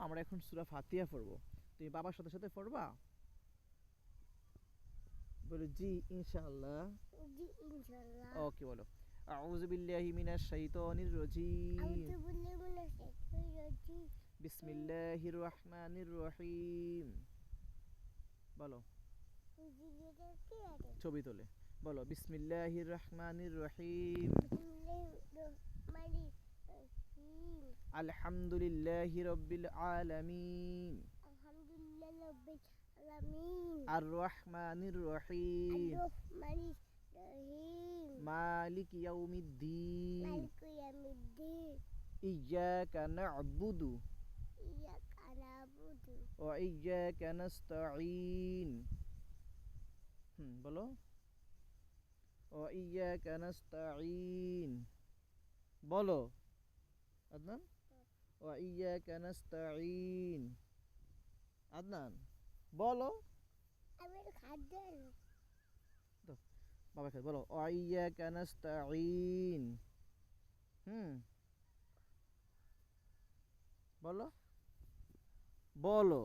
আমরা এখন সূরা ফাতিহা পড়বো। তুমি বাবার সাথে সাথে পড়বা? বলো জি ইনশাআল্লাহ। জি ইনশাআল্লাহ। ওকে বলো আউযু বিল্লাহি মিনাশ শাইতানির রাজিম আউযু বিল্লাহি মিনাশ শাইতানির রাজিম বিসমিল্লাহির রহমানির রহিম। বলো ছবি তোলে বলো বিসমিল্লাহির রহমানির রহিম আলহামদুলিল্লাহি রাব্বিল আলামিন আর রহমানির রহিম মালিক ইয়াউমিদ্দিন ইয়াকা না'বুদু ওয়া ইয়াকা নাস্তাঈন। বলো ওয়া ইয়াকা নাস্তাঈন। বলো আদনান ওয়া ইয়াকা নাস্তাঈন। আদনান বলো। আমি খাদ্য তো বাবা খাদ্য বলো ওয়া ইয়াকা নাস্তাঈন। বলো বলো